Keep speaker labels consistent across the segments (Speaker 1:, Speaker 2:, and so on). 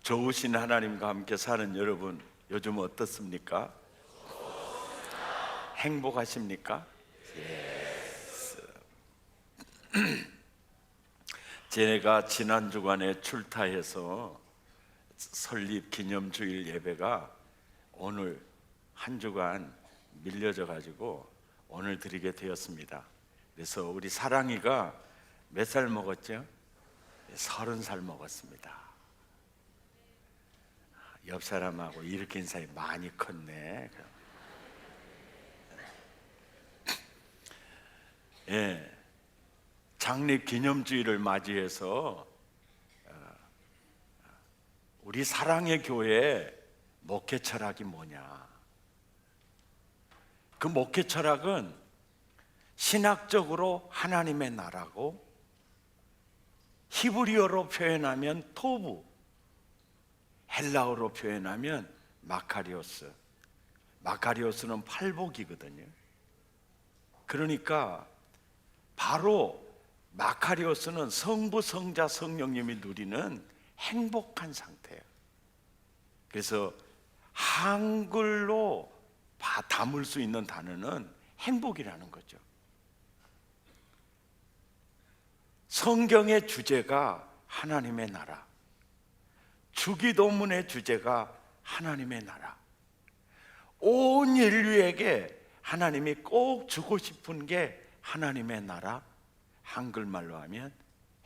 Speaker 1: 좋으신 하나님과 함께 사는 여러분, 요즘 어떻습니까? 행복하십니까? 제가 지난 주간에 출타해서 설립 기념주일 예배가 오늘 한 주간 밀려져 가지고 오늘 드리게 되었습니다. 그래서 우리 사랑이가 몇 살 먹었죠? 30살 먹었습니다. 옆 사람하고 이렇게 인사이 많이 컸네. 예, 창립 기념주일을 맞이해서 우리 사랑의 교회 목회 철학이 뭐냐? 그 목회 철학은 신학적으로 하나님의 나라고, 히브리어로 표현하면 토부, 헬라어로 표현하면 마카리오스. 마카리오스는 팔복이거든요. 그러니까 바로 마카리오스는 성부, 성자, 성령님이 누리는 행복한 상태예요. 그래서 한글로 담을 수 있는 단어는 행복이라는 거죠. 성경의 주제가 하나님의 나라, 주기도문의 주제가 하나님의 나라. 온 인류에게 하나님이 꼭 주고 싶은 게 하나님의 나라, 한글말로 하면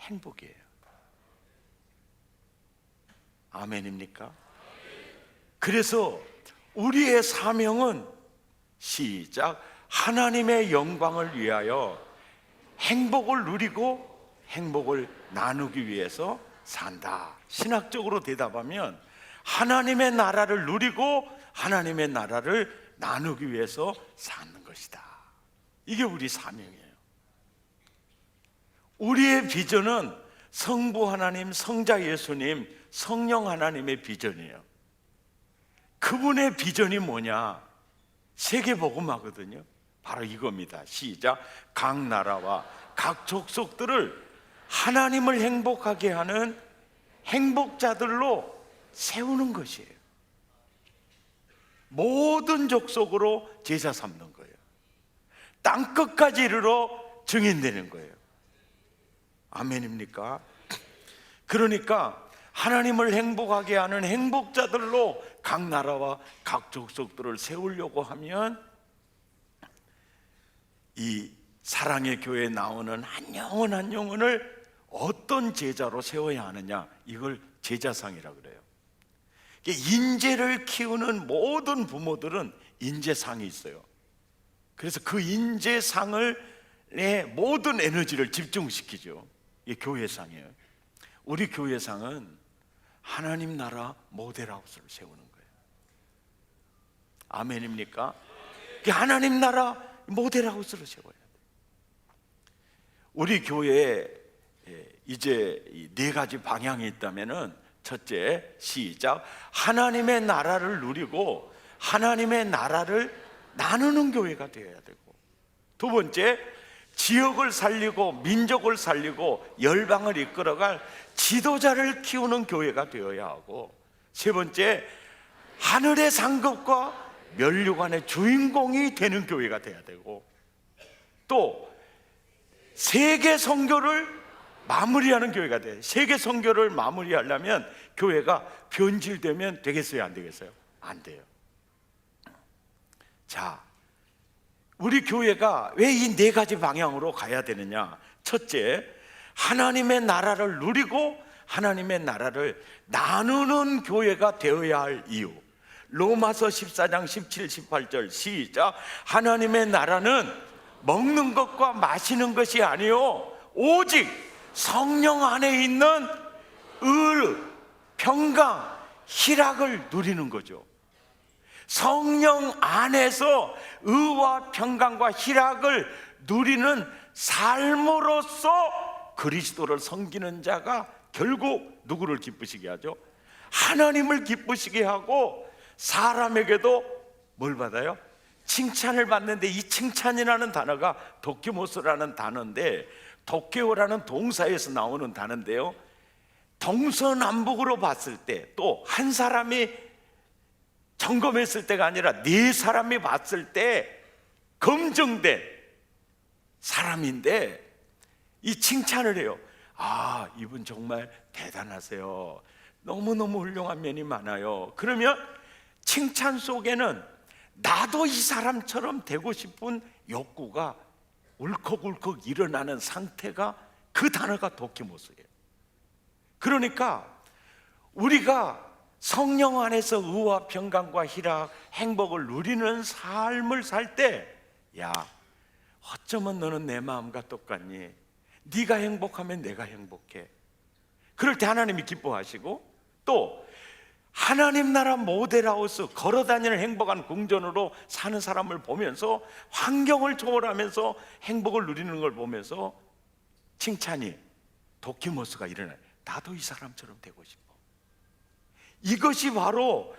Speaker 1: 행복이에요. 아멘입니까? 그래서 우리의 사명은 시작, 하나님의 영광을 위하여 행복을 누리고 행복을 나누기 위해서 산다. 신학적으로 대답하면 하나님의 나라를 누리고 하나님의 나라를 나누기 위해서 사는 것이다. 이게 우리 사명이에요. 우리의 비전은 성부 하나님, 성자 예수님, 성령 하나님의 비전이에요. 그분의 비전이 뭐냐? 세계복음화거든요. 바로 이겁니다. 시작, 각 나라와 각 족속들을 하나님을 행복하게 하는 행복자들로 세우는 것이에요. 모든 족속으로 제자 삼는 거예요. 땅끝까지 이르러 증인되는 거예요. 아멘입니까? 그러니까 하나님을 행복하게 하는 행복자들로 각 나라와 각 족속들을 세우려고 하면 이 사랑의 교회에 나오는 한 영혼 한 영혼을 어떤 제자로 세워야 하느냐, 이걸 제자상이라고 그래요. 인재를 키우는 모든 부모들은 인재상이 있어요. 그래서 그 인재상을 내 모든 에너지를 집중시키죠. 이게 교회상이에요. 우리 교회상은 하나님 나라 모델하우스를 세우는 거예요. 아멘입니까? 하나님 나라 모델하우스를 세워야 돼요. 우리 교회에 이제 네 가지 방향이 있다면은, 첫째, 시작, 하나님의 나라를 누리고 하나님의 나라를 나누는 교회가 되어야 되고, 두 번째, 지역을 살리고 민족을 살리고 열방을 이끌어갈 지도자를 키우는 교회가 되어야 하고, 세 번째, 하늘의 상급과 면류관의 주인공이 되는 교회가 되어야 되고, 또 세계 선교를 마무리하는 교회가 돼요. 세계 선교를 마무리하려면 교회가 변질되면 되겠어요, 안 되겠어요? 안 돼요. 자, 우리 교회가 왜 이 네 가지 방향으로 가야 되느냐? 첫째, 하나님의 나라를 누리고 하나님의 나라를 나누는 교회가 되어야 할 이유. 로마서 14장 17, 18절 시작, 하나님의 나라는 먹는 것과 마시는 것이 아니요 오직 성령 안에 있는 의, 평강, 희락을 누리는 거죠. 성령 안에서 의와 평강과 희락을 누리는 삶으로써 그리스도를 섬기는 자가 결국 누구를 기쁘시게 하죠? 하나님을 기쁘시게 하고, 사람에게도 뭘 받아요? 칭찬을 받는데, 이 칭찬이라는 단어가 도키모스라는 단어인데, 도케오라는 동사에서 나오는 단어인데요, 동서남북으로 봤을 때, 또 한 사람이 점검했을 때가 아니라 네 사람이 봤을 때 검증된 사람인데 이 칭찬을 해요. 아, 이분 정말 대단하세요. 너무너무 훌륭한 면이 많아요. 그러면 칭찬 속에는 나도 이 사람처럼 되고 싶은 욕구가 울컥울컥 일어나는 상태가, 그 단어가 도키모스예요. 그러니까 우리가 성령 안에서 의와 평강과 희락, 행복을 누리는 삶을 살 때, 야, 어쩌면 너는 내 마음과 똑같니? 네가 행복하면 내가 행복해. 그럴 때 하나님이 기뻐하시고, 또 하나님 나라 모델하우스, 걸어다니는 행복한 궁전으로 사는 사람을 보면서, 환경을 초월하면서 행복을 누리는 걸 보면서 칭찬이, 도키모스가 일어나요. 나도 이 사람처럼 되고 싶어. 이것이 바로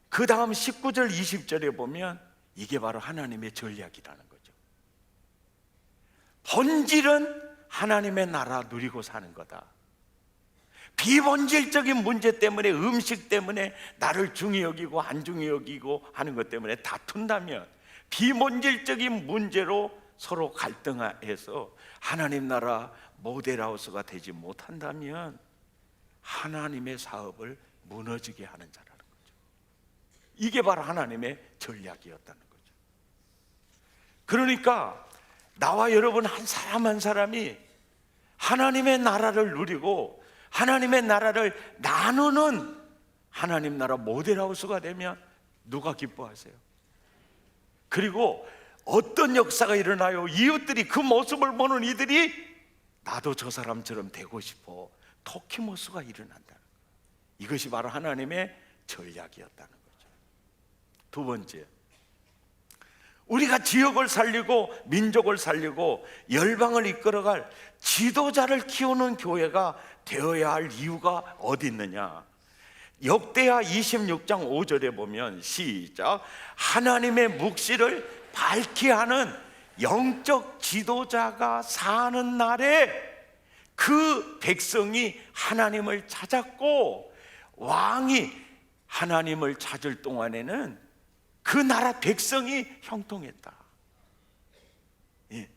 Speaker 1: 그 다음 19절 20절에 보면 이게 바로 하나님의 전략이라는 거죠. 본질은 하나님의 나라 누리고 사는 거다. 비본질적인 문제 때문에, 음식 때문에 나를 중히 여기고 안 중히 여기고 하는 것 때문에 다툰다면, 비본질적인 문제로 서로 갈등해서 하나님 나라 모델하우스가 되지 못한다면 하나님의 사업을 무너지게 하는 자라는 거죠. 이게 바로 하나님의 전략이었다는 거죠. 그러니까 나와 여러분 한 사람 한 사람이 하나님의 나라를 누리고 하나님의 나라를 나누는 하나님 나라 모델하우스가 되면 누가 기뻐하세요? 그리고 어떤 역사가 일어나요? 이웃들이, 그 모습을 보는 이들이 나도 저 사람처럼 되고 싶어. 도키모스가 일어난다는 거예요. 이것이 바로 하나님의 전략이었다는 거죠. 두 번째, 우리가 지역을 살리고 민족을 살리고 열방을 이끌어갈 지도자를 키우는 교회가 되어야 할 이유가 어디 있느냐? 역대하 26장 5절에 보면, 시작, 하나님의 묵시를 밝히 하는 영적 지도자가 사는 날에 그 백성이 하나님을 찾았고, 왕이 하나님을 찾을 동안에는 그 나라 백성이 형통했다. 예.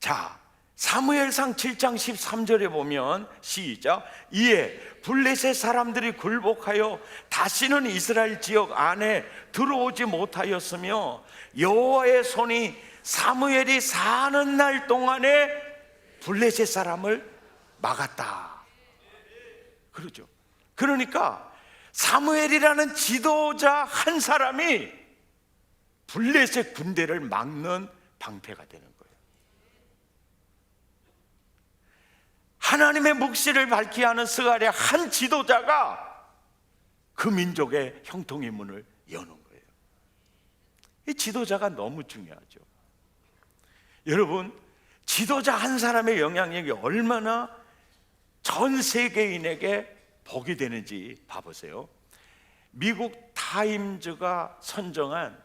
Speaker 1: 자, 사무엘상 7장 13절에 보면, 시작, 이에 블레셋 사람들이 굴복하여 다시는 이스라엘 지역 안에 들어오지 못하였으며 여호와의 손이 사무엘이 사는 날 동안에 블레셋 사람을 막았다. 그러죠. 그러니까 사무엘이라는 지도자 한 사람이 블레셋 군대를 막는 방패가 되는 거예요. 하나님의 묵시를 밝히 하는 스가랴 한 지도자가 그 민족의 형통의 문을 여는 거예요. 이 지도자가 너무 중요하죠. 여러분, 지도자 한 사람의 영향력이 얼마나 전 세계인에게 복이 되는지 봐보세요. 미국 타임즈가 선정한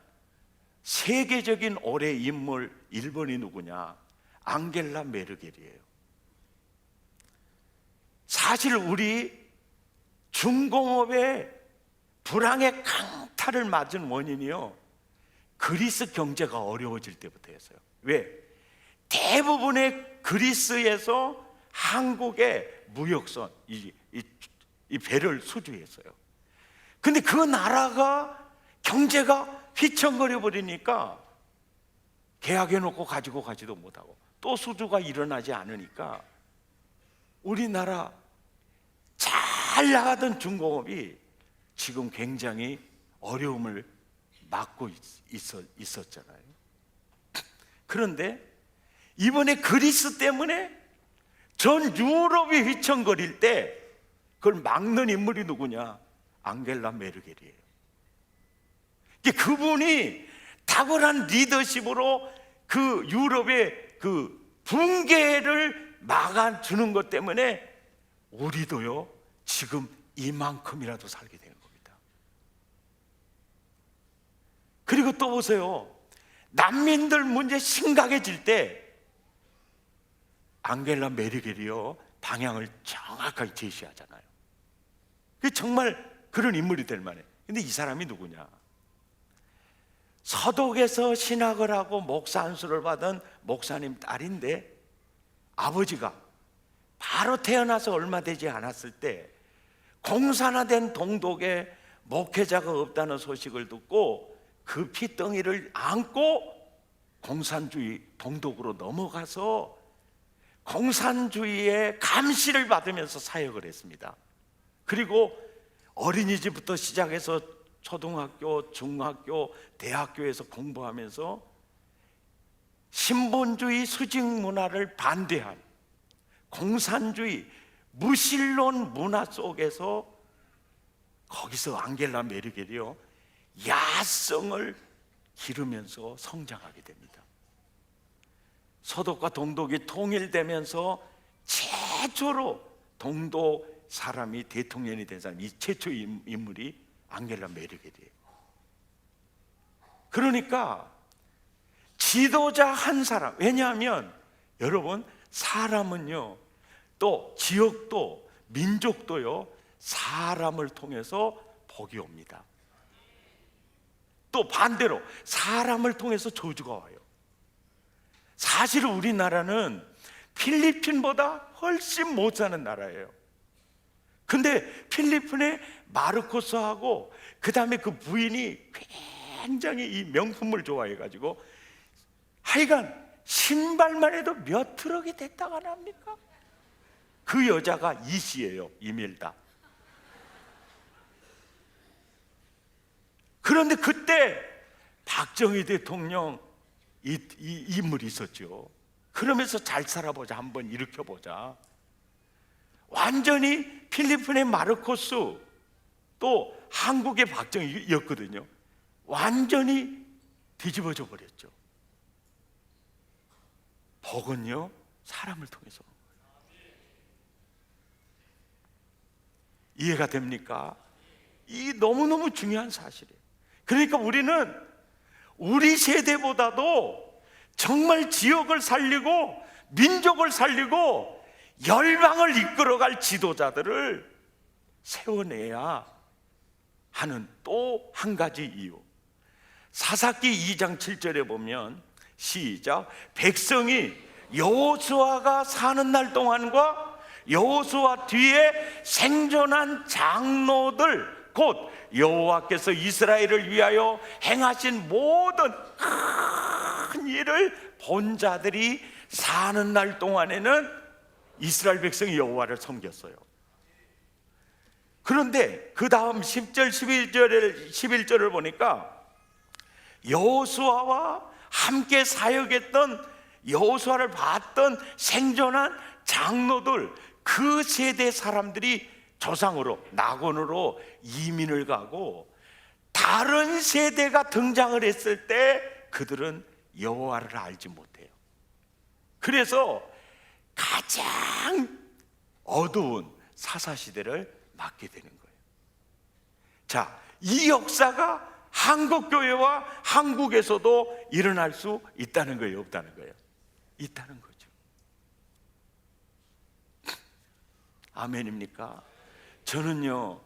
Speaker 1: 세계적인 올해 인물 1번이 누구냐? 앙겔라 메르겔이에요. 사실 우리 중공업의 불황의 강타를 맞은 원인이요, 그리스 경제가 어려워질 때부터였어요. 왜? 대부분의 그리스에서 한국의 무역선, 이 배를 수주했어요. 근데 그 나라가 경제가 휘청거려 버리니까 계약해놓고 가지고 가지도 못하고 또 수주가 일어나지 않으니까 우리나라 잘 나가던 중공업이 지금 굉장히 어려움을 맞고 있었잖아요. 그런데 이번에 그리스 때문에 전 유럽이 휘청거릴 때 그걸 막는 인물이 누구냐? 앙겔라 메르겔이에요. 그분이 탁월한 리더십으로 그 유럽의 그 붕괴를 막아주는 것 때문에 우리도요 지금 이만큼이라도 살게 되는 겁니다. 그리고 또 보세요, 난민들 문제 심각해질 때 앙겔라 메르켈이요 방향을 정확하게 제시하잖아요. 정말 그런 인물이 될 만해. 근데 이 사람이 누구냐? 서독에서 신학을 하고 목사 안수를 받은 목사님 딸인데, 아버지가 바로 태어나서 얼마 되지 않았을 때 공산화된 동독에 목회자가 없다는 소식을 듣고 그 피덩이를 안고 공산주의 동독으로 넘어가서 공산주의의 감시를 받으면서 사역을 했습니다. 그리고 어린이집부터 시작해서 초등학교, 중학교, 대학교에서 공부하면서 신본주의 수직 문화를 반대한 공산주의 무신론 문화 속에서 거기서 앙겔라 메르켈이요 야성을 기르면서 성장하게 됩니다. 서독과 동독이 통일되면서 최초로 동독 사람이 대통령이 된 사람이, 이 최초 인물이 앙겔라 메르켈이에요. 그러니까 지도자 한 사람, 왜냐하면 여러분 사람은요, 또 지역도 민족도요 사람을 통해서 복이 옵니다. 또 반대로 사람을 통해서 저주가 와요. 사실 우리나라는 필리핀보다 훨씬 못 사는 나라예요. 근데 필리핀의 마르코스하고 그 다음에 그 부인이 굉장히 이 명품을 좋아해가지고 하여간 신발만 해도 몇 트럭이 됐다가 납니까? 그 여자가 이씨예요, 이밀다. 그런데 그때 박정희 대통령 이 인물이 있었죠. 그러면서 잘 살아보자, 한번 일으켜보자. 완전히 필리핀의 마르코스 또 한국의 박정희였거든요. 완전히 뒤집어져 버렸죠. 복은요 사람을 통해서 오는 거예요. 이해가 됩니까? 이 너무너무 중요한 사실이에요. 그러니까 우리는 우리 세대보다도 정말 지역을 살리고 민족을 살리고 열방을 이끌어갈 지도자들을 세워내야 하는 또 한 가지 이유. 사사기 2장 7절에 보면 시작, 백성이 여호수아가 사는 날 동안과 여호수아 뒤에 생존한 장로들, 곧 여호와께서 이스라엘을 위하여 행하신 모든 큰 일을 본 자들이 사는 날 동안에는 이스라엘 백성이 여호와를 섬겼어요. 그런데 그 다음 10절 11절을 보니까 여호수아와 함께 사역했던, 여호수아를 봤던 생존한 장로들, 그 세대 사람들이 조상으로 낙원으로 이민을 가고 다른 세대가 등장을 했을 때 그들은 여호와를 알지 못해요. 그래서 가장 어두운 사사시대를 맞게 되는 거예요. 자, 이 역사가 한국교회와 한국에서도 일어날 수 있다는 거예요, 없다는 거예요? 있다는 거죠. 아멘입니까? 저는요,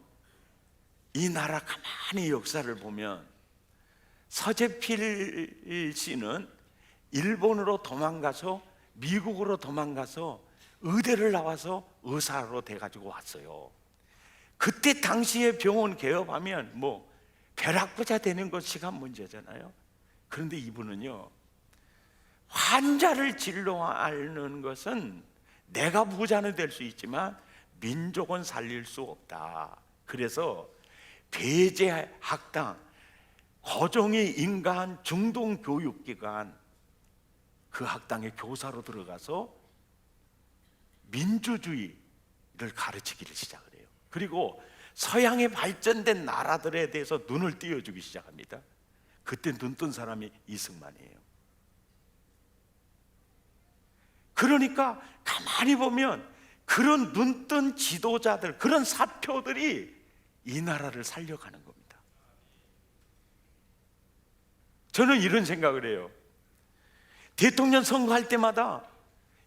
Speaker 1: 이 나라 가만히 역사를 보면 서재필 씨는 일본으로 도망가서 미국으로 도망가서 의대를 나와서 의사로 돼가지고 왔어요. 그때 당시에 병원 개업하면 뭐 벼락부자 되는 것 시간 문제잖아요. 그런데 이분은요, 환자를 진료하는 것은 내가 부자는 될 수 있지만 민족은 살릴 수 없다. 그래서 배제 학당, 고종이 인가한 중동교육기관, 그 학당의 교사로 들어가서 민주주의를 가르치기를 시작을 해요. 그리고 서양의 발전된 나라들에 대해서 눈을 띄워주기 시작합니다. 그때 눈뜬 사람이 이승만이에요. 그러니까 가만히 보면 그런 눈뜬 지도자들, 그런 사표들이 이 나라를 살려가는 겁니다. 저는 이런 생각을 해요. 대통령 선거할 때마다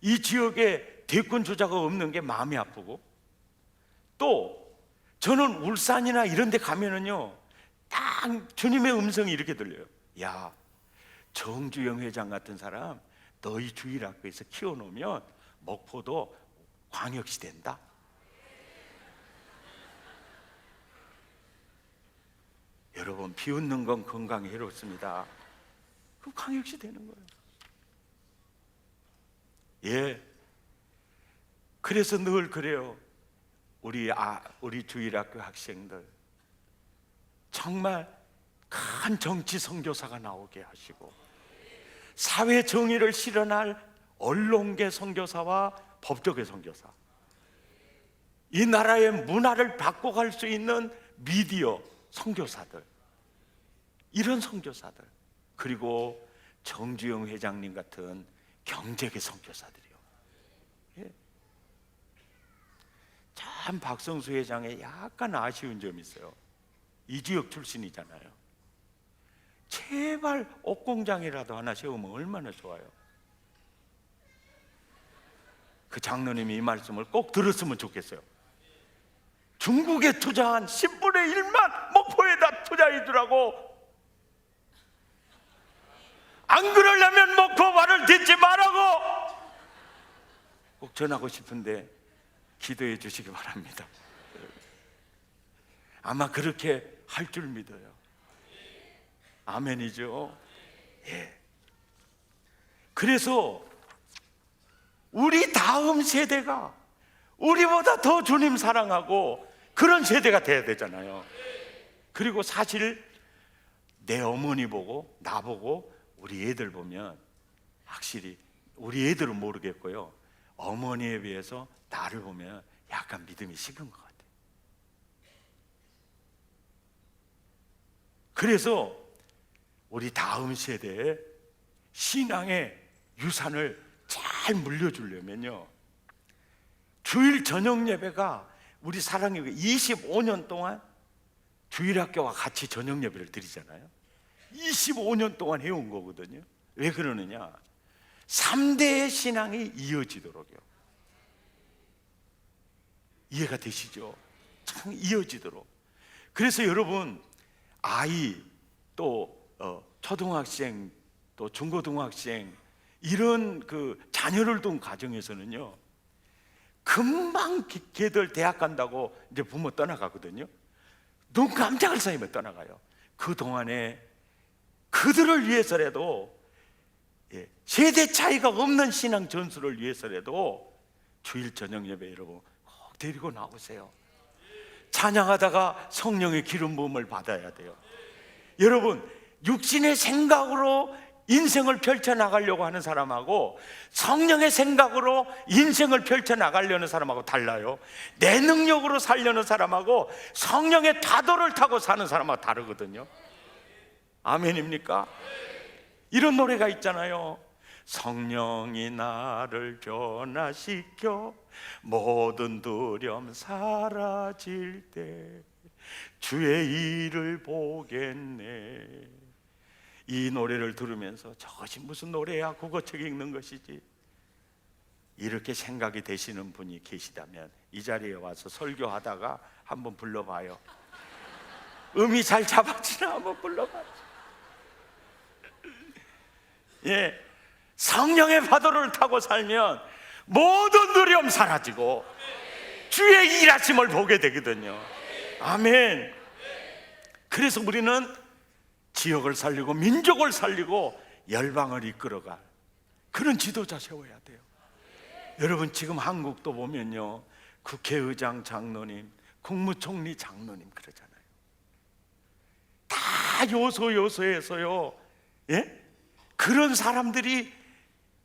Speaker 1: 이 지역에 대권 주자가 없는 게 마음이 아프고, 또 저는 울산이나 이런 데 가면은요, 딱 주님의 음성이 이렇게 들려요. 야, 정주영 회장 같은 사람 너희 주일학교에서 키워놓으면 목포도 광역시 된다. 여러분, 비웃는 건 건강에 해롭습니다. 그럼 광역시 되는 거예요. 예. 그래서 늘 그래요. 우리 주일학교 학생들 정말 큰 정치 선교사가 나오게 하시고, 사회 정의를 실현할 언론계 선교사와 법조계 선교사, 이 나라의 문화를 바꿔갈 수 있는 미디어 선교사들, 이런 선교사들, 그리고 정주영 회장님 같은 경제계 선교사들이요. 예. 참 박성수 회장의 약간 아쉬운 점이 있어요. 이 지역 출신이잖아요. 제발 옷공장이라도 하나 세우면 얼마나 좋아요. 그 장로님이 이 말씀을 꼭 들었으면 좋겠어요. 중국에 투자한 10분의 1만 목포에다 투자해 주라고. 안 그러려면 목포 말을 듣지 말라고 꼭 전하고 싶은데 기도해 주시기 바랍니다. 아마 그렇게 할 줄 믿어요. 아멘이죠. 예. 그래서 우리 다음 세대가 우리보다 더 주님 사랑하고 그런 세대가 돼야 되잖아요. 그리고 사실 내 어머니 보고 나 보고 우리 애들 보면 확실히, 우리 애들은 모르겠고요, 어머니에 비해서 나를 보면 약간 믿음이 식은 것 같아요. 그래서 우리 다음 세대에 신앙의 유산을 잘 물려주려면요, 주일 저녁 예배가 우리 사랑교회 25년 동안 주일학교와 같이 저녁 예배를 드리잖아요. 25년 동안 해온 거거든요. 왜 그러느냐, 3대의 신앙이 이어지도록요. 이해가 되시죠? 참 이어지도록. 그래서 여러분, 아이, 또 초등학생, 또 중고등학생, 이런 그 자녀를 둔 가정에서는요, 금방 걔들 대학 간다고 이제 부모 떠나가거든요. 눈 깜짝할 사이에 떠나가요. 그 동안에 그들을 위해서라도, 세대 차이가 없는 신앙 전수를 위해서라도 주일 저녁 예배 여러분 꼭 데리고 나오세요. 찬양하다가 성령의 기름 부음을 받아야 돼요. 여러분, 육신의 생각으로 인생을 펼쳐나가려고 하는 사람하고 성령의 생각으로 인생을 펼쳐나가려는 사람하고 달라요. 내 능력으로 살려는 사람하고 성령의 파도를 타고 사는 사람하고 다르거든요. 아멘입니까? 이런 노래가 있잖아요. 성령이 나를 변화시켜 모든 두려움 사라질 때 주의 일을 보겠네. 이 노래를 들으면서 저것이 무슨 노래야, 국어책 읽는 것이지, 이렇게 생각이 되시는 분이 계시다면 이 자리에 와서 설교하다가 한번 불러봐요. 음이 잘 잡았지나 한번 불러봐요. 예, 성령의 파도를 타고 살면 모든 두려움 사라지고 주의 일하심을 보게 되거든요. 아멘. 그래서 우리는 지역을 살리고 민족을 살리고 열방을 이끌어갈 그런 지도자 세워야 돼요. 여러분, 지금 한국도 보면요, 국회의장 장로님, 국무총리 장로님 그러잖아요. 다 요소요소에서요, 예? 그런 사람들이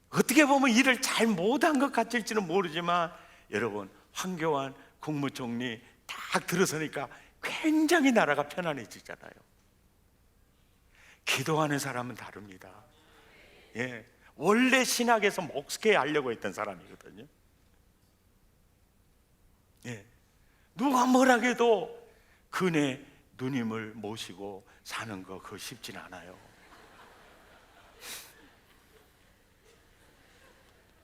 Speaker 1: 어떻게 보면 일을 잘 못한 것 같을지는 모르지만, 여러분, 황교안 국무총리 딱 들어서니까 굉장히 나라가 편안해지잖아요. 기도하는 사람은 다릅니다. 예, 원래 신학에서 목스케 하려고 했던 사람이거든요. 예, 누가 뭐라 해도 그네 누님을 모시고 사는 거 그거 쉽진 않아요.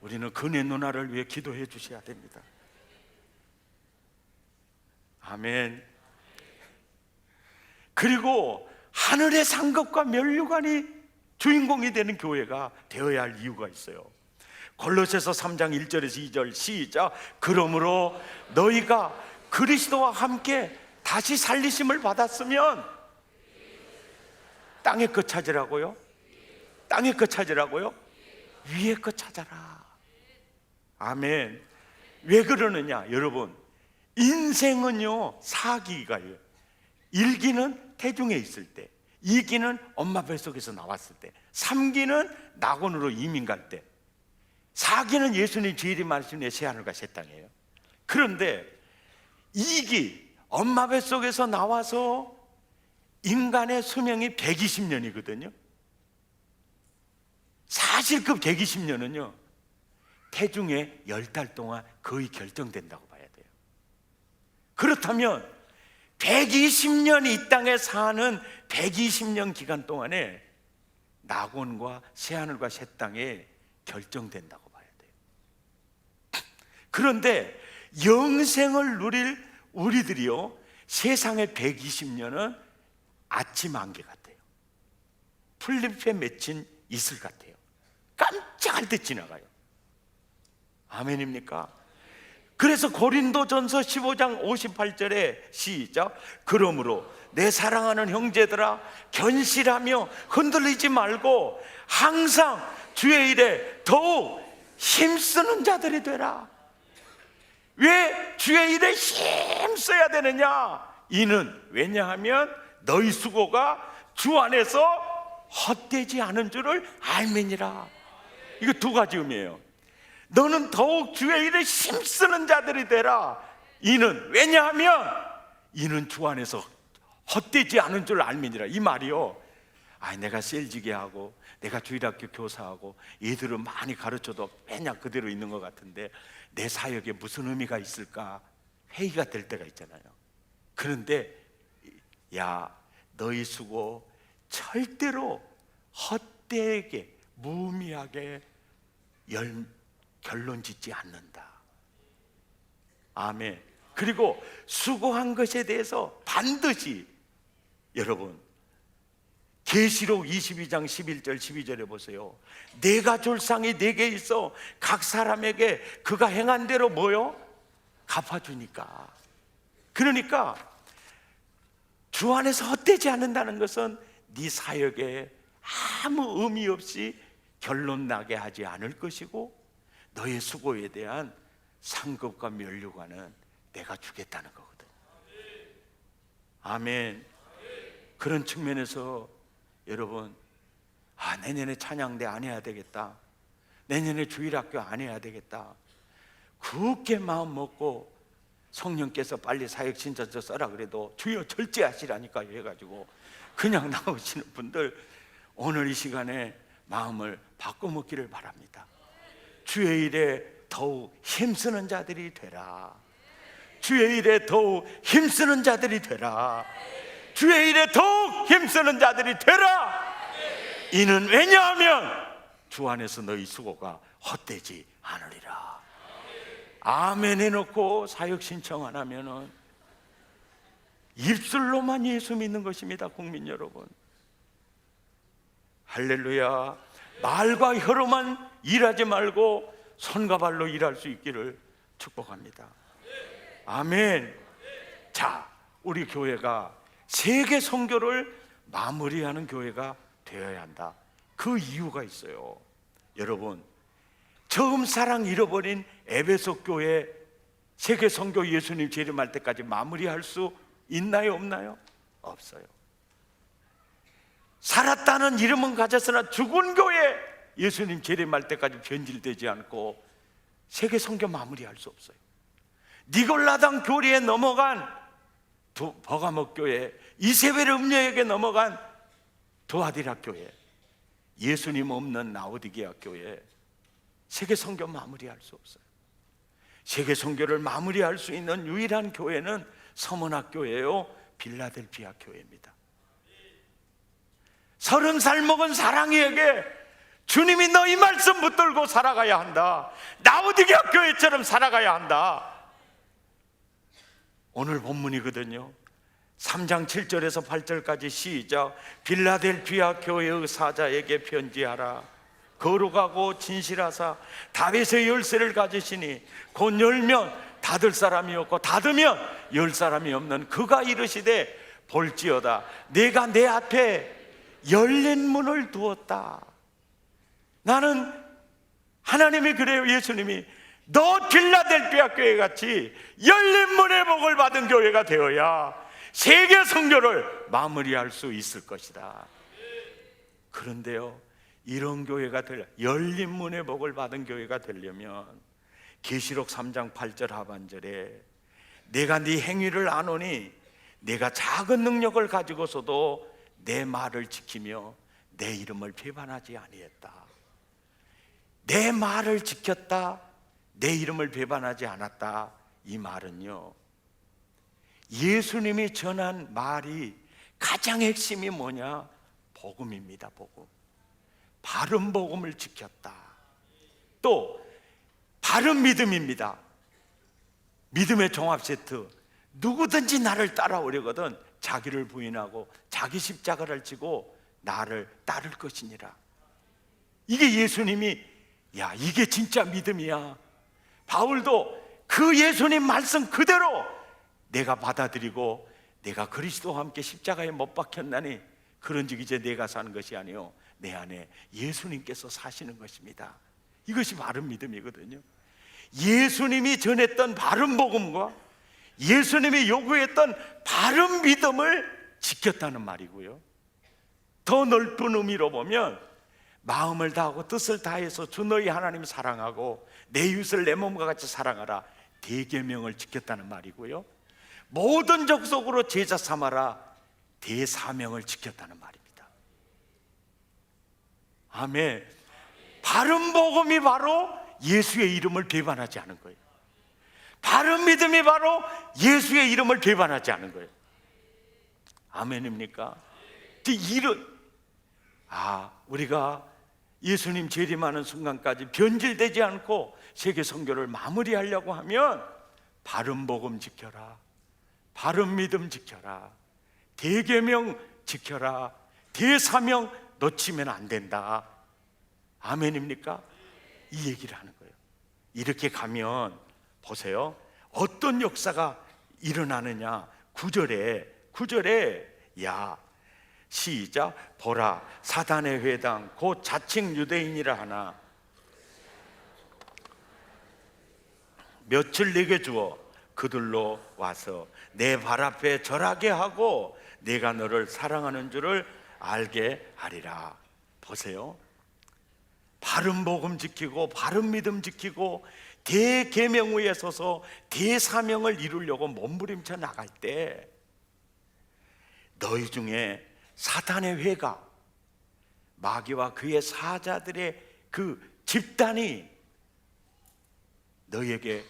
Speaker 1: 우리는 그네 누나를 위해 기도해 주셔야 됩니다. 아멘. 그리고 하늘의 상급과 면류관이 주인공이 되는 교회가 되어야 할 이유가 있어요. 골로새서 3장 1절에서 2절 시작. 그러므로 너희가 그리스도와 함께 다시 살리심을 받았으면 땅의 것 찾으라고요? 땅의 것 찾으라고요? 위의 것 찾아라. 아멘. 왜 그러느냐 여러분, 인생은요 사기가요. 일기는 태중에 있을 때, 이기는 엄마 뱃속에서 나왔을 때, 삼기는 낙원으로 이민 갈 때, 사기는 예수님 제일이 말씀에 새하늘과 새 땅이에요. 그런데 이기, 엄마 뱃속에서 나와서 인간의 수명이 120년이거든요 사실 그 120년은요 태중에 10달 동안 거의 결정된다고 봐야 돼요. 그렇다면 120년 이 땅에 사는 120년 기간 동안에 낙원과 새하늘과 새 땅에 결정된다고 봐야 돼요. 그런데 영생을 누릴 우리들이요 세상의 120년은 아침 안개 같아요. 풀잎에 맺힌 이슬 같아요. 깜짝할 때 지나가요. 아멘입니까? 그래서 고린도전서 15장 58절에 시작. 그러므로 내 사랑하는 형제들아 견실하며 흔들리지 말고 항상 주의 일에 더욱 힘쓰는 자들이 되라. 왜 주의 일에 힘써야 되느냐? 이는 왜냐하면 너희 수고가 주 안에서 헛되지 않은 줄을 알미니라. 이거 두 가지 의미예요. 너는 더욱 주의 일에 힘쓰는 자들이 되라. 이는 왜냐하면 이는 주 안에서 헛되지 않은 줄 알미니라. 이 말이요, 내가 셀지게 하고 내가 주일학교 교사하고 얘들은 많이 가르쳐도 맨날 그대로 있는 것 같은데 내 사역에 무슨 의미가 있을까 회의가 될 때가 있잖아요. 그런데 야, 너희 수고 절대로 헛되게 무의미하게 결론 짓지 않는다. 아멘. 그리고 수고한 것에 대해서 반드시 여러분 계시록 22장 11절 12절에 보세요. 내가 줄 상이 내게 있어 각 사람에게 그가 행한 대로 뭐요? 갚아주니까. 그러니까 주 안에서 헛되지 않는다는 것은 네 사역에 아무 의미 없이 결론 나게 하지 않을 것이고 너의 수고에 대한 상급과 면류관은 내가 주겠다는 거거든. 아멘. 그런 측면에서 여러분, 내년에 찬양대 안 해야 되겠다, 내년에 주일학교 안 해야 되겠다, 굳게 마음 먹고 성령께서 빨리 사역 신청서 써라 그래도 주여 절제하시라니까 해가지고 그냥 나오시는 분들, 오늘 이 시간에 마음을 바꿔먹기를 바랍니다. 주의 일에 더욱 힘쓰는 자들이 되라. 주의 일에 더욱 힘쓰는 자들이 되라. 주의 일에 더욱 힘쓰는 자들이 되라. 이는 왜냐하면 주 안에서 너희 수고가 헛되지 않으리라. 아멘 해놓고 사역 신청 안 하면은 입술로만 예수 믿는 것입니다. 국민 여러분, 할렐루야. 말과 혀로만 일하지 말고 손과 발로 일할 수 있기를 축복합니다. 아멘. 자, 우리 교회가 세계 선교를 마무리하는 교회가 되어야 한다. 그 이유가 있어요. 여러분, 처음 사랑 잃어버린 에베소 교회 세계 선교 예수님 재림할 때까지 마무리할 수 있나요? 없나요? 없어요. 살았다는 이름은 가졌으나 죽은 교회 예수님 재림할 때까지 변질되지 않고 세계 선교 마무리할 수 없어요. 니골라당 교리에 넘어간 버가목 교회, 이세벨 음녀에게 넘어간 두아디라 교회, 예수님 없는 라오디게아 교회, 세계 선교 마무리할 수 없어요. 세계 선교를 마무리할 수 있는 유일한 교회는 서문학 교회요, 빌라델피아 교회입니다. 30살 먹은 사랑이에게 주님이 너희 말씀 붙들고 살아가야 한다. 라오디게아 교회처럼 살아가야 한다. 오늘 본문이거든요. 3장 7절에서 8절까지 시작. 빌라델피아 교회의 사자에게 편지하라. 거룩하고 진실하사 다윗의 열쇠를 가지시니 곧 열면 닫을 사람이 없고 닫으면 열 사람이 없는 그가 이르시되 볼지어다 내가 내 앞에 열린 문을 두었다. 나는 하나님이 그래요. 예수님이 너 빌라델피아 교회 같이 열린 문의 복을 받은 교회가 되어야 세계 선교를 마무리할 수 있을 것이다. 그런데요, 이런 교회가 열린 문의 복을 받은 교회가 되려면 계시록 3장 8절 하반절에 내가 네 행위를 아노니 내가 작은 능력을 가지고서도 내 말을 지키며 내 이름을 배반하지 아니했다. 내 말을 지켰다, 내 이름을 배반하지 않았다. 이 말은요, 예수님이 전한 말이 가장 핵심이 뭐냐? 복음입니다. 복음. 바른 복음을 지켰다. 또 바른 믿음입니다. 믿음의 종합 세트. 누구든지 나를 따라오려거든 자기를 부인하고 자기 십자가를 지고 나를 따를 것이니라. 이게 예수님이, 야, 이게 진짜 믿음이야. 바울도 그 예수님 말씀 그대로 내가 받아들이고 내가 그리스도와 함께 십자가에 못 박혔나니 그런즉 이제 내가 사는 것이 아니요 내 안에 예수님께서 사시는 것입니다. 이것이 바른 믿음이거든요. 예수님이 전했던 바른 복음과 예수님이 요구했던 바른 믿음을 지켰다는 말이고요. 더 넓은 의미로 보면 마음을 다하고 뜻을 다해서 주 너희 하나님 사랑하고 내 이웃을 내 몸과 같이 사랑하라. 대계명을 지켰다는 말이고요. 모든 족속으로 제자 삼아라. 대사명을 지켰다는 말입니다. 아멘. 바른 복음이 바로 예수의 이름을 배반하지 않은 거예요. 바른 믿음이 바로 예수의 이름을 배반하지 않은 거예요. 아멘입니까? 우리가 예수님 재림하는 순간까지 변질되지 않고 세계 선교를 마무리하려고 하면 바른 복음 지켜라, 바른 믿음 지켜라, 대계명 지켜라, 대사명 놓치면 안 된다. 아멘입니까? 이 얘기를 하는 거예요. 이렇게 가면 보세요, 어떤 역사가 일어나느냐. 9절에 야, 시작. 보라, 사단의 회당 곧 자칭 유대인이라 하나 며칠 내게 주어 그들로 와서 내 발 앞에 절하게 하고 내가 너를 사랑하는 줄을 알게 하리라. 보세요, 바른 복음 지키고 바른 믿음 지키고 대계명 위에 서서 대사명을 이루려고 몸부림쳐 나갈 때 너희 중에 사탄의 회가, 마귀와 그의 사자들의 그 집단이 너희에게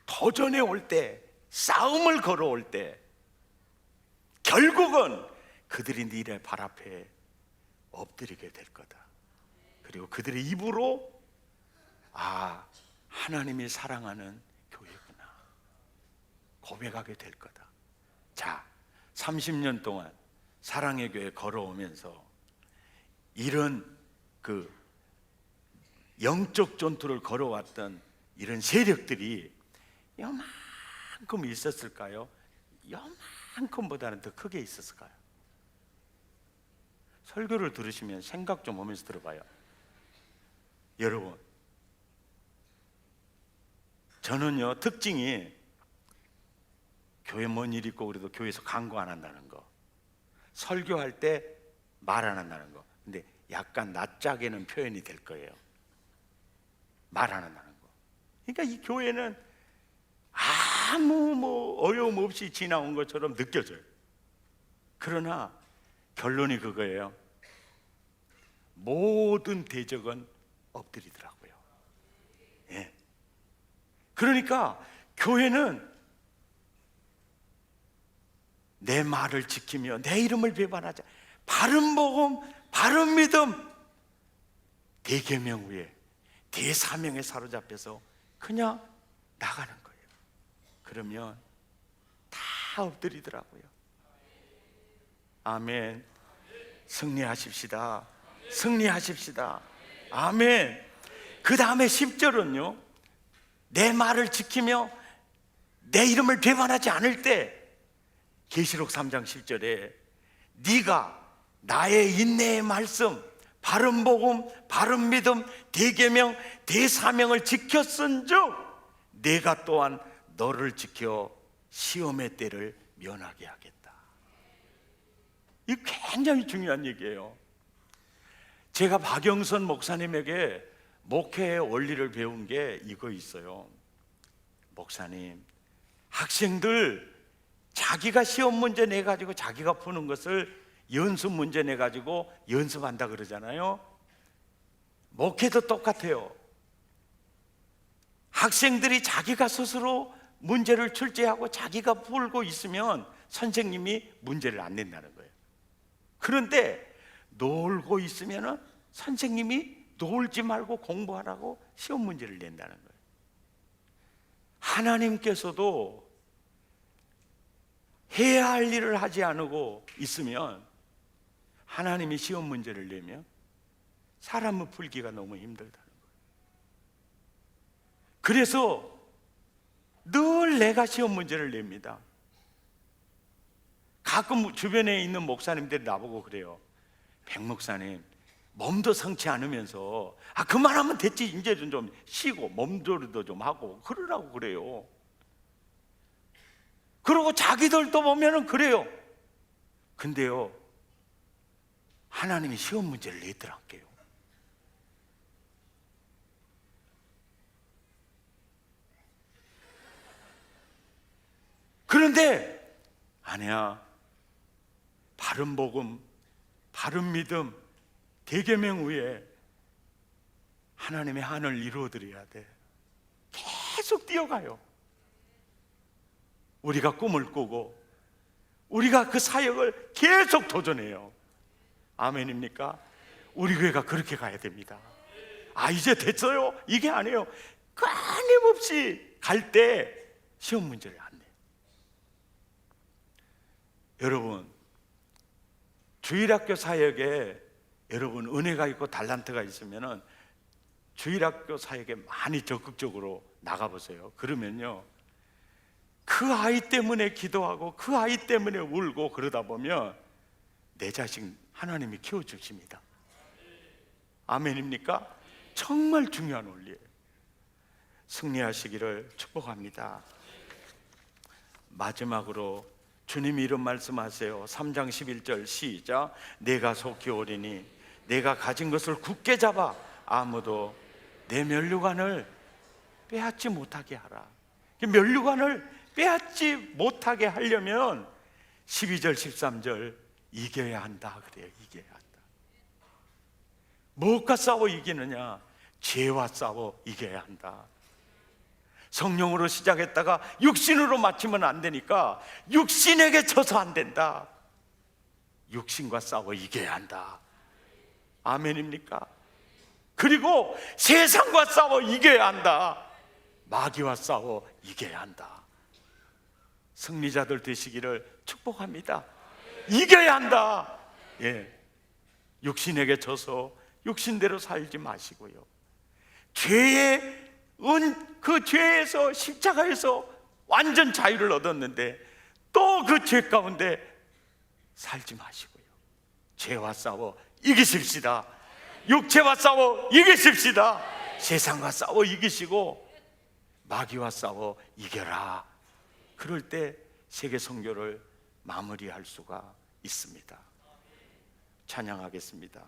Speaker 1: 도전해 올 때, 싸움을 걸어올 때 결국은 그들이 너희 발 앞에 엎드리게 될 거다. 그리고 그들의 입으로 하나님이 사랑하는 교회구나 고백하게 될 거다. 자, 30년 동안 사랑의 교회 걸어오면서 이런 그 영적 전투를 걸어왔던 이런 세력들이 요만큼 있었을까요? 요만큼보다는 더 크게 있었을까요? 설교를 들으시면 생각 좀 하면서 들어봐요. 여러분, 저는요, 특징이 교회 뭔 일 있고 그래도 교회에서 강구 안 한다는 거, 설교할 때 말 안 한다는 거. 근데 약간 낯짝에는 표현이 될 거예요. 말 안 한다는 거. 그러니까 이 교회는 아무 어려움 없이 지나온 것처럼 느껴져요. 그러나 결론이 그거예요. 모든 대적은 엎드리더라고요. 예. 그러니까 교회는 내 말을 지키며 내 이름을 배반하자. 바른 복음, 바른 믿음 대계명 후에 대사명에 사로잡혀서 그냥 나가는 거예요. 그러면 다 엎드리더라고요. 아멘. 승리하십시다. 승리하십시다. 아멘. 그 다음에 10절은요, 내 말을 지키며 내 이름을 배반하지 않을 때, 계시록 3장 10절에 네가 나의 인내의 말씀, 바른 복음, 바른 믿음, 대계명, 대사명을 지켰은즉 내가 또한 너를 지켜 시험의 때를 면하게 하겠다. 이 굉장히 중요한 얘기예요. 제가 박영선 목사님에게 목회의 원리를 배운 게 이거 있어요. 목사님, 학생들 자기가 시험 문제 내가지고 자기가 푸는 것을 연습 문제 내가지고 연습한다 그러잖아요. 목회도 똑같아요. 학생들이 자기가 스스로 문제를 출제하고 자기가 풀고 있으면 선생님이 문제를 안 낸다는 거예요. 그런데 놀고 있으면 선생님이 놀지 말고 공부하라고 시험 문제를 낸다는 거예요. 하나님께서도 해야 할 일을 하지 않고 있으면, 하나님이 시험 문제를 내면 사람을 풀기가 너무 힘들다는 거예요. 그래서 늘 내가 시험 문제를 냅니다. 가끔 주변에 있는 목사님들이 나보고 그래요. 백 목사님, 몸도 성치 않으면서 그만하면 됐지, 이제 좀 쉬고 몸조리도 좀 하고 그러라고 그래요. 그리고 자기들도 보면은 그래요. 근데요, 하나님이 시험 문제를 내더라고요. 그런데 아니야, 바른 복음, 바른 믿음, 대계명 후에 하나님의 한을 이루어드려야 돼. 계속 뛰어가요. 우리가 꿈을 꾸고 우리가 그 사역을 계속 도전해요. 아멘입니까? 우리 교회가 그렇게 가야 됩니다. 이제 됐어요? 이게 아니에요. 끊임없이 갈 때 시험 문제를 안 내요. 여러분, 주일학교 사역에 여러분 은혜가 있고 달란트가 있으면은 주일학교 사역에 많이 적극적으로 나가보세요. 그러면요, 그 아이 때문에 기도하고 그 아이 때문에 울고 그러다 보면 내 자식 하나님이 키워주십니다. 아멘입니까? 정말 중요한 원리예요. 승리하시기를 축복합니다. 마지막으로 주님이 이런 말씀하세요. 3장 11절 시작. 내가 속히 오리니 내가 가진 것을 굳게 잡아 아무도 내 면류관을 빼앗지 못하게 하라. 면류관을 빼앗지 못하게 하려면 12절 13절 이겨야 한다 그래요. 이겨야 한다. 무엇과 싸워 이기느냐? 죄와 싸워 이겨야 한다. 성령으로 시작했다가 육신으로 마치면 안 되니까 육신에게 져서 안 된다. 육신과 싸워 이겨야 한다. 아멘입니까? 그리고 세상과 싸워 이겨야 한다. 마귀와 싸워 이겨야 한다. 승리자들 되시기를 축복합니다. 이겨야 한다. 육신에게 져서 육신대로 살지 마시고요, 그 죄에서 십자가에서 완전 자유를 얻었는데 또 그 죄 가운데 살지 마시고요, 죄와 싸워 이기십시다. 육체와 싸워 이기십시다. 세상과 싸워 이기시고 마귀와 싸워 이겨라. 그럴 때 세계 선교를 마무리할 수가 있습니다. 찬양하겠습니다.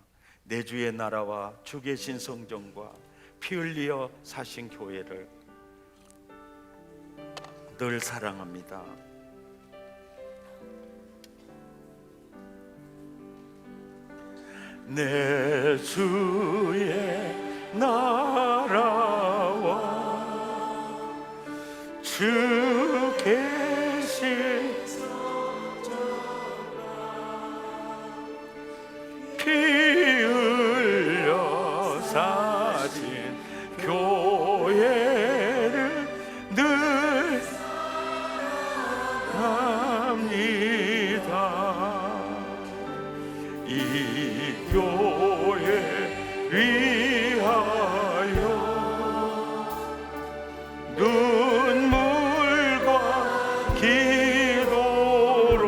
Speaker 1: 내 주의 나라와 주 계신 성전과 피 흘리어 사신 교회를 늘 사랑합니다. 내 주의 나라와 주 계신 피 흘려 사 이 교회 위하여 눈물과 기도로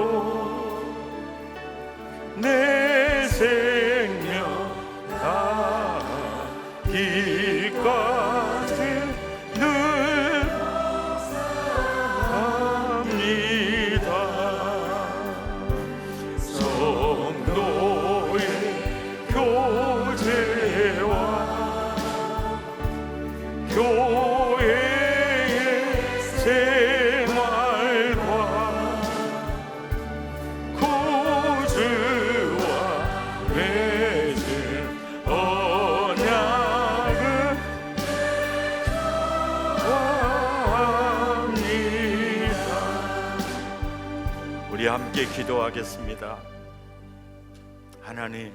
Speaker 1: 내 생명 다기까지 늘 합니다. 성도의 교제와 교회의 생활과 구주와 맺은 언약을 구합니다. 우리 함께 기도하겠습니다. 하나님,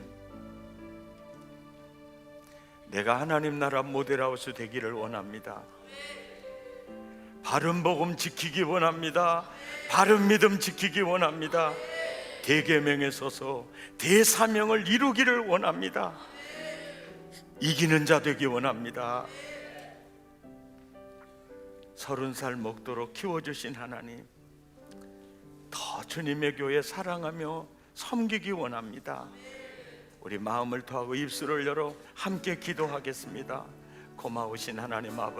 Speaker 1: 내가 하나님 나라 모델하우스 되기를 원합니다. 바른 복음 지키기 원합니다. 바른 믿음 지키기 원합니다. 대계명에 서서 대사명을 이루기를 원합니다. 이기는 자 되기 원합니다. 30살 먹도록 키워주신 하나님, 더 주님의 교회 사랑하며 섬기기 원합니다. 우리 마음을 토하고 입술을 열어 함께 기도하겠습니다. 고마우신 하나님 아버지,